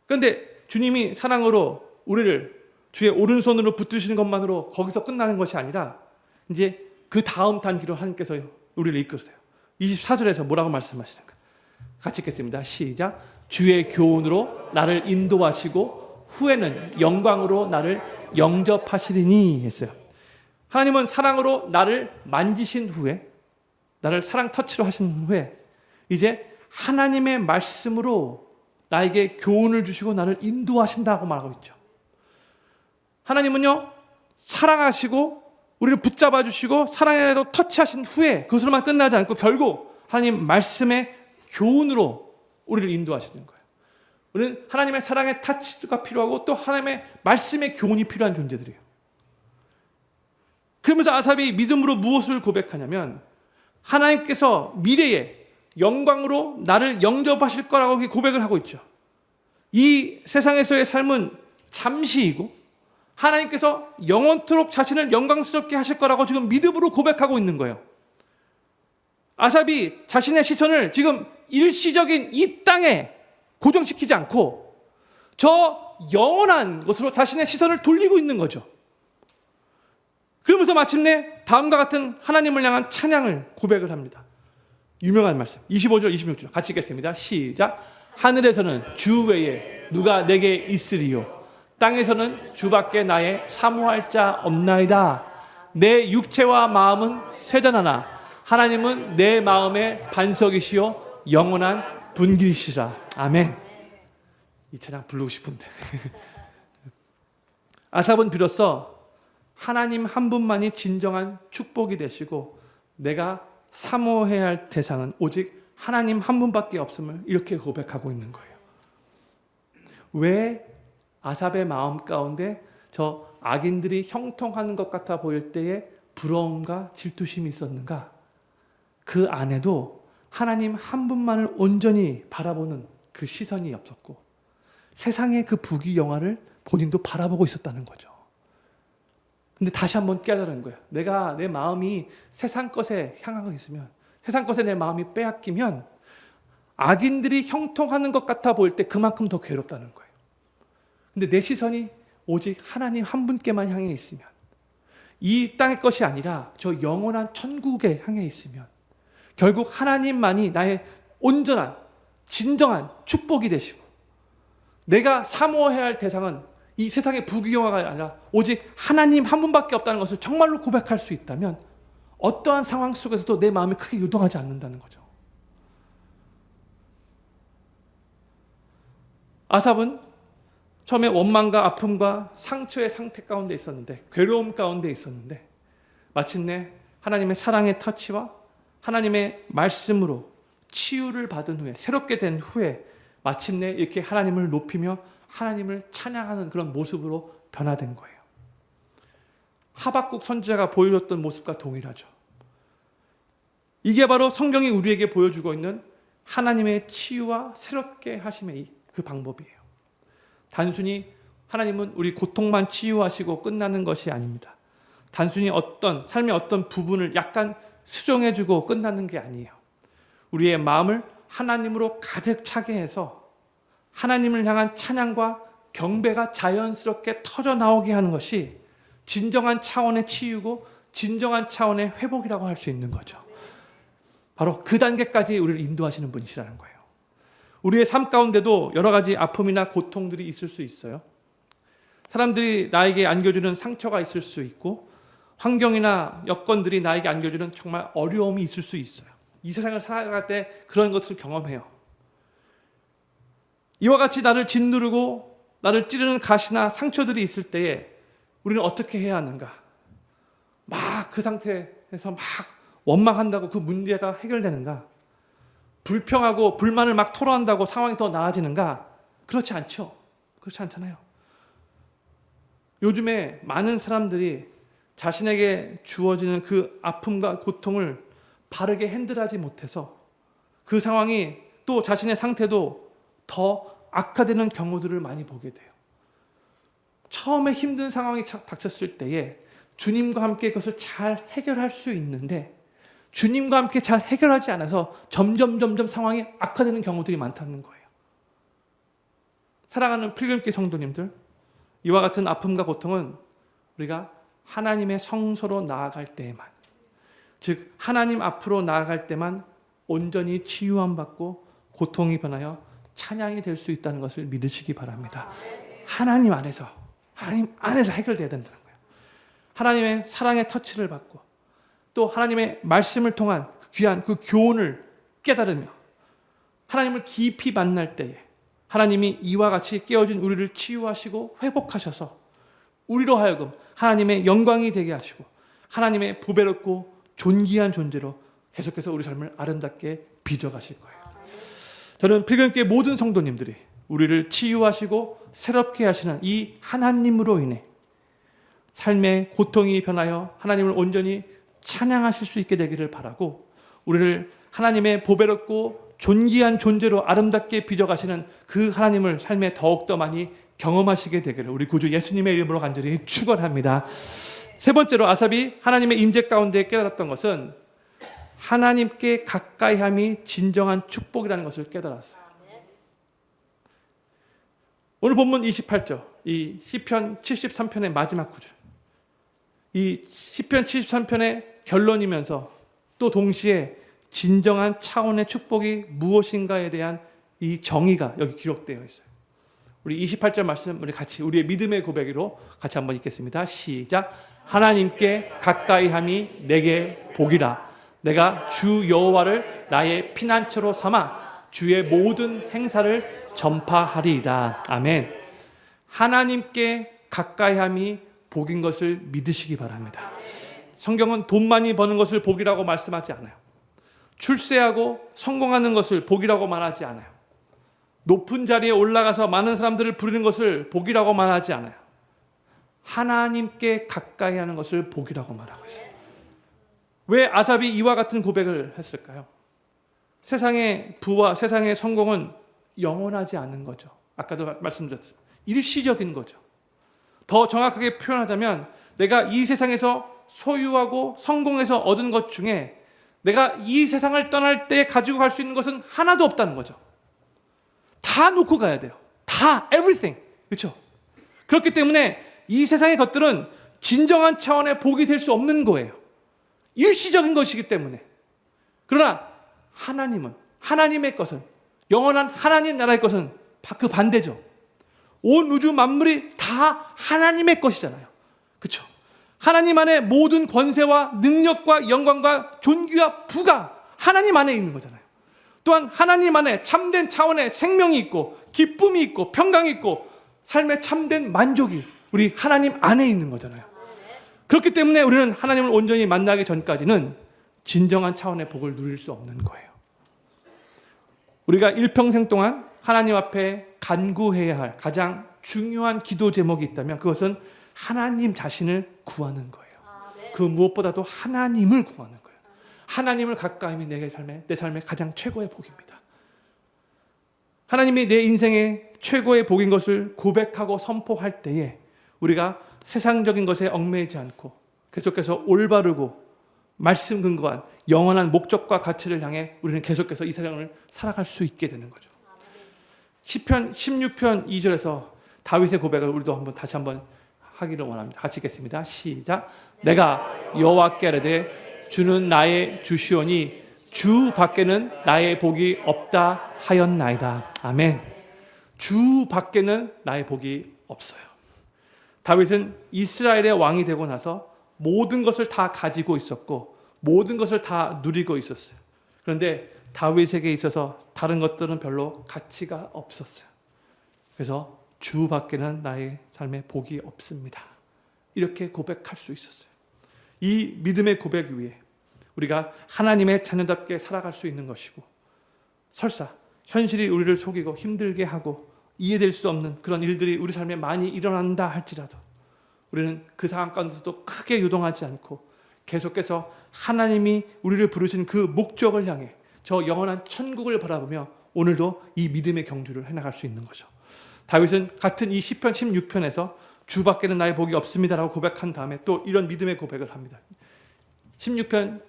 [SPEAKER 1] 그런데 주님이 사랑으로 우리를 주의 오른손으로 붙드시는 것만으로 거기서 끝나는 것이 아니라 이제 그 다음 단계로 하나님께서 우리를 이끄세요. 24절에서 뭐라고 말씀하시는가? 같이 읽겠습니다. 시작. 주의 교훈으로 나를 인도하시고 후에는 영광으로 나를 영접하시리니 했어요. 하나님은 사랑으로 나를 만지신 후에 나를 사랑 터치로 하신 후에 이제 하나님의 말씀으로 나에게 교훈을 주시고 나를 인도하신다고 말하고 있죠. 하나님은요 사랑하시고 우리를 붙잡아 주시고 사랑에도 터치하신 후에 그것으로만 끝나지 않고 결국 하나님 말씀의 교훈으로 우리를 인도하시는 거예요. 우리는 하나님의 사랑의 터치가 필요하고 또 하나님의 말씀의 교훈이 필요한 존재들이에요. 그러면서 아삽이 믿음으로 무엇을 고백하냐면 하나님께서 미래에 영광으로 나를 영접하실 거라고 고백을 하고 있죠. 이 세상에서의 삶은 잠시이고 하나님께서 영원토록 자신을 영광스럽게 하실 거라고 지금 믿음으로 고백하고 있는 거예요. 아삽이 자신의 시선을 지금 일시적인 이 땅에 고정시키지 않고 저 영원한 곳으로 자신의 시선을 돌리고 있는 거죠. 그러면서 마침내 다음과 같은 하나님을 향한 찬양을 고백을 합니다. 유명한 말씀 25절 26절 같이 읽겠습니다. 시작. 하늘에서는 주 외에 누가 내게 있으리요, 땅에서는 주밖에 나의 사모할 자 없나이다. 내 육체와 마음은 쇠잔하나 하나님은 내 마음의 반석이시요 영원한 분기시라. 아멘. 이 찬양 부르고 싶은데 아삽은 비로소 하나님 한 분만이 진정한 축복이 되시고 내가 사모해야 할 대상은 오직 하나님 한 분밖에 없음을 이렇게 고백하고 있는 거예요. 왜 아삽의 마음 가운데 저 악인들이 형통하는 것 같아 보일 때에 부러움과 질투심이 있었는가? 그 안에도 하나님 한 분만을 온전히 바라보는 그 시선이 없었고 세상의 그 부귀영화를 본인도 바라보고 있었다는 거죠. 근데 다시 한번 깨달은 거예요. 내가 내 마음이 세상 것에 향하고 있으면, 세상 것에 내 마음이 빼앗기면 악인들이 형통하는 것 같아 보일 때 그만큼 더 괴롭다는 거예요. 근데 내 시선이 오직 하나님 한 분께만 향해 있으면, 이 땅의 것이 아니라 저 영원한 천국에 향해 있으면 결국 하나님만이 나의 온전한 진정한 축복이 되시고 내가 사모해야 할 대상은 이 세상의 부귀영화가 아니라 오직 하나님 한 분밖에 없다는 것을 정말로 고백할 수 있다면 어떠한 상황 속에서도 내 마음이 크게 요동하지 않는다는 거죠. 아삽은 처음에 원망과 아픔과 상처의 상태 가운데 있었는데, 괴로움 가운데 있었는데 마침내 하나님의 사랑의 터치와 하나님의 말씀으로 치유를 받은 후에, 새롭게 된 후에 마침내 이렇게 하나님을 높이며 하나님을 찬양하는 그런 모습으로 변화된 거예요. 하박국 선지자가 보여줬던 모습과 동일하죠. 이게 바로 성경이 우리에게 보여주고 있는 하나님의 치유와 새롭게 하심의 그 방법이에요. 단순히 하나님은 우리 고통만 치유하시고 끝나는 것이 아닙니다. 단순히 어떤 삶의 어떤 부분을 약간 수정해주고 끝나는 게 아니에요. 우리의 마음을 하나님으로 가득 차게 해서 하나님을 향한 찬양과 경배가 자연스럽게 터져 나오게 하는 것이 진정한 차원의 치유고 진정한 차원의 회복이라고 할 수 있는 거죠. 바로 그 단계까지 우리를 인도하시는 분이시라는 거예요. 우리의 삶 가운데도 여러 가지 아픔이나 고통들이 있을 수 있어요. 사람들이 나에게 안겨주는 상처가 있을 수 있고 환경이나 여건들이 나에게 안겨주는 정말 어려움이 있을 수 있어요. 이 세상을 살아갈 때 그런 것을 경험해요. 이와 같이 나를 짓누르고 나를 찌르는 가시나 상처들이 있을 때에 우리는 어떻게 해야 하는가? 막 그 상태에서 막 원망한다고 그 문제가 해결되는가? 불평하고 불만을 막 토로한다고 상황이 더 나아지는가? 그렇지 않죠. 그렇지 않잖아요. 요즘에 많은 사람들이 자신에게 주어지는 그 아픔과 고통을 바르게 핸들하지 못해서 그 상황이 또 자신의 상태도 더 악화되는 경우들을 많이 보게 돼요. 처음에 힘든 상황이 닥쳤을 때에 주님과 함께 그것을 잘 해결할 수 있는데 주님과 함께 잘 해결하지 않아서 점점 상황이 악화되는 경우들이 많다는 거예요. 사랑하는 필름기 성도님들, 이와 같은 아픔과 고통은 우리가 하나님의 성소로 나아갈 때에만, 즉 하나님 앞으로 나아갈 때만 온전히 치유함 받고 고통이 변하여 찬양이 될 수 있다는 것을 믿으시기 바랍니다. 하나님 안에서 해결돼야 된다는 거예요. 하나님의 사랑의 터치를 받고 또 하나님의 말씀을 통한 귀한 그 교훈을 깨달으며 하나님을 깊이 만날 때에 하나님이 이와 같이 깨어진 우리를 치유하시고 회복하셔서 우리로 하여금 하나님의 영광이 되게 하시고 하나님의 보배롭고 존귀한 존재로 계속해서 우리 삶을 아름답게 빚어가실 거예요. 저는 필경교회 모든 성도님들이 우리를 치유하시고 새롭게 하시는 이 하나님으로 인해 삶의 고통이 변하여 하나님을 온전히 찬양하실 수 있게 되기를 바라고, 우리를 하나님의 보배롭고 존귀한 존재로 아름답게 빚어가시는 그 하나님을 삶에 더욱더 많이 경험하시게 되기를 우리 구주 예수님의 이름으로 간절히 축원합니다. 세 번째로 아삽이 하나님의 임재 가운데 깨달았던 것은 하나님께 가까이함이 진정한 축복이라는 것을 깨달았어요. 오늘 본문 28절, 이 시편 73편의 마지막 구절, 이 시편 73편의 결론이면서 또 동시에 진정한 차원의 축복이 무엇인가에 대한 이 정의가 여기 기록되어 있어요. 우리 28절 말씀 우리 같이 우리의 믿음의 고백으로 같이 한번 읽겠습니다. 시작. 하나님께 가까이함이 내게 복이라. 내가 주 여호와를 나의 피난처로 삼아 주의 모든 행사를 전파하리이다. 아멘. 하나님께 가까이함이 복인 것을 믿으시기 바랍니다. 성경은 돈 많이 버는 것을 복이라고 말씀하지 않아요. 출세하고 성공하는 것을 복이라고 말하지 않아요. 높은 자리에 올라가서 많은 사람들을 부르는 것을 복이라고 말하지 않아요. 하나님께 가까이 하는 것을 복이라고 말하고 있어요. 왜 아삽이 이와 같은 고백을 했을까요? 세상의 부와 세상의 성공은 영원하지 않은 거죠. 아까도 말씀드렸죠. 일시적인 거죠. 더 정확하게 표현하자면 내가 이 세상에서 소유하고 성공해서 얻은 것 중에 내가 이 세상을 떠날 때 가지고 갈 수 있는 것은 하나도 없다는 거죠. 다 놓고 가야 돼요. 다, everything. 그렇죠? 그렇기 때문에 이 세상의 것들은 진정한 차원의 복이 될 수 없는 거예요. 일시적인 것이기 때문에. 그러나 하나님은, 하나님의 것은, 영원한 하나님 나라의 것은 그 반대죠. 온 우주 만물이 다 하나님의 것이잖아요. 그렇죠? 하나님 안에 모든 권세와 능력과 영광과 존귀와 부가 하나님 안에 있는 거잖아요. 또한 하나님 안에 참된 차원의 생명이 있고 기쁨이 있고 평강이 있고 삶의 참된 만족이 우리 하나님 안에 있는 거잖아요. 그렇기 때문에 우리는 하나님을 온전히 만나기 전까지는 진정한 차원의 복을 누릴 수 없는 거예요. 우리가 일평생 동안 하나님 앞에 간구해야 할 가장 중요한 기도 제목이 있다면 그것은 하나님 자신을 구하는 거예요. 그 무엇보다도 하나님을 구하는 거예요. 하나님을 가까이 하면 내 삶의 가장 최고의 복입니다. 하나님이 내 인생의 최고의 복인 것을 고백하고 선포할 때에 우리가 세상적인 것에 얽매이지 않고 계속해서 올바르고 말씀 근거한 영원한 목적과 가치를 향해 우리는 계속해서 이 세상을 살아갈 수 있게 되는 거죠. 시편 16편 2절에서 다윗의 고백을 우리도 다시 한번 하기를 원합니다. 같이 읽겠습니다. 시작. 내가 여호와께 아뢰되 주는 나의 주시오니 주 밖에는 나의 복이 없다 하였나이다. 아멘. 주 밖에는 나의 복이 없어요. 다윗은 이스라엘의 왕이 되고 나서 모든 것을 다 가지고 있었고 모든 것을 다 누리고 있었어요. 그런데 다윗에게 있어서 다른 것들은 별로 가치가 없었어요. 그래서 주 밖에는 나의 삶에 복이 없습니다. 이렇게 고백할 수 있었어요. 이 믿음의 고백 위에 우리가 하나님의 자녀답게 살아갈 수 있는 것이고 설사 현실이 우리를 속이고 힘들게 하고 이해될 수 없는 그런 일들이 우리 삶에 많이 일어난다 할지라도 우리는 그 상황 가운데서도 크게 유동하지 않고 계속해서 하나님이 우리를 부르신 그 목적을 향해 저 영원한 천국을 바라보며 오늘도 이 믿음의 경주를 해나갈 수 있는 거죠. 다윗은 같은 이 시편 16편에서 주 밖에는 나의 복이 없습니다라고 고백한 다음에 또 이런 믿음의 고백을 합니다. 16편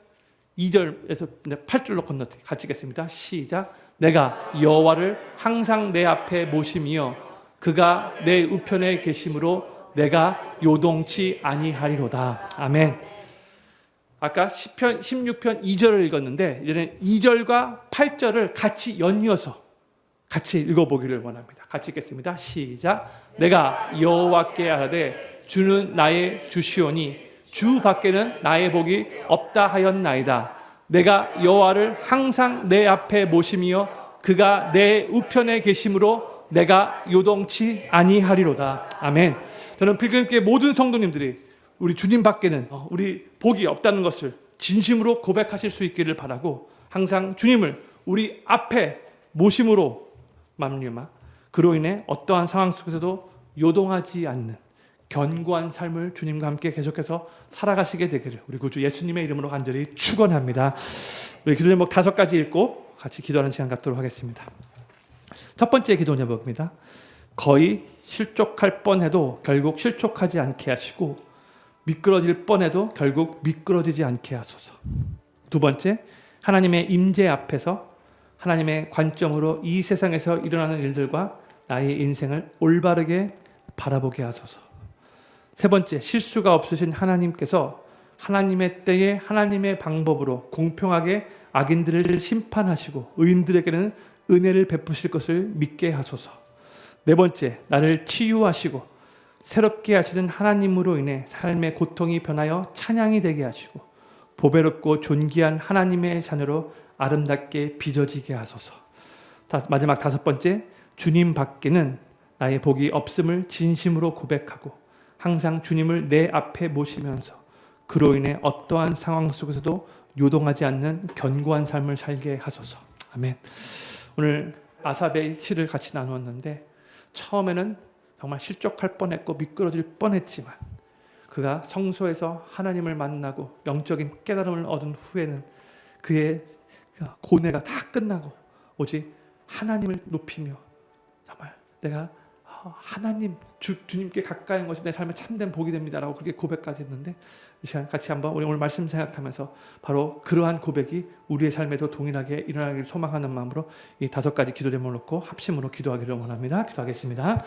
[SPEAKER 1] 2절에서 8절로 건너뛰기 같이 읽겠습니다. 시작. 내가 여호와를 항상 내 앞에 모심이여 그가 내 우편에 계심으로 내가 요동치 아니하리로다. 아멘. 아까 시편 16편 2절을 읽었는데 이제는 2절과 8절을 같이 연이어서 같이 읽어보기를 원합니다. 같이 읽겠습니다. 시작. 내가 여호와께 아뢰되 주는 나의 주시오니 주 밖에는 나의 복이 없다 하였나이다. 내가 여호와를 항상 내 앞에 모심이여 그가 내 우편에 계심으로 내가 요동치 아니하리로다. 아멘. 저는 필그림교회 모든 성도님들이 우리 주님 밖에는 우리 복이 없다는 것을 진심으로 고백하실 수 있기를 바라고 항상 주님을 우리 앞에 모심으로 말미암아 그로 인해 어떠한 상황 속에서도 요동하지 않는 견고한 삶을 주님과 함께 계속해서 살아가시게 되기를 우리 구주 예수님의 이름으로 간절히 축원합니다. 우리 기도 제목 5가지 읽고 같이 기도하는 시간 갖도록 하겠습니다. 첫 번째 기도 제목입니다. 거의 실족할 뻔해도 결국 실족하지 않게 하시고 미끄러질 뻔해도 결국 미끄러지지 않게 하소서. 두 번째, 하나님의 임재 앞에서 하나님의 관점으로 이 세상에서 일어나는 일들과 나의 인생을 올바르게 바라보게 하소서. 세 번째, 실수가 없으신 하나님께서 하나님의 때에 하나님의 방법으로 공평하게 악인들을 심판하시고 의인들에게는 은혜를 베푸실 것을 믿게 하소서. 네 번째, 나를 치유하시고 새롭게 하시는 하나님으로 인해 삶의 고통이 변하여 찬양이 되게 하시고 보배롭고 존귀한 하나님의 자녀로 아름답게 빚어지게 하소서. 마지막 5번째, 주님 밖에는 나의 복이 없음을 진심으로 고백하고 항상 주님을 내 앞에 모시면서 그로 인해 어떠한 상황 속에서도 요동하지 않는 견고한 삶을 살게 하소서. 아멘. 오늘 아삽의 시를 같이 나누었는데 처음에는 정말 실족할 뻔했고 미끄러질 뻔했지만 그가 성소에서 하나님을 만나고 영적인 깨달음을 얻은 후에는 그의 고뇌가 다 끝나고 오직 하나님을 높이며 정말 내가 하나님 주님께 가까이 한 것이 내 삶의 참된 복이 됩니다라고 그렇게 고백까지 했는데 이 시간 같이 한번 우리 오늘 말씀 생각하면서 바로 그러한 고백이 우리의 삶에도 동일하게 일어나기를 소망하는 마음으로 이 5가지 기도 제목을 놓고 합심으로 기도하기를 원합니다. 기도하겠습니다.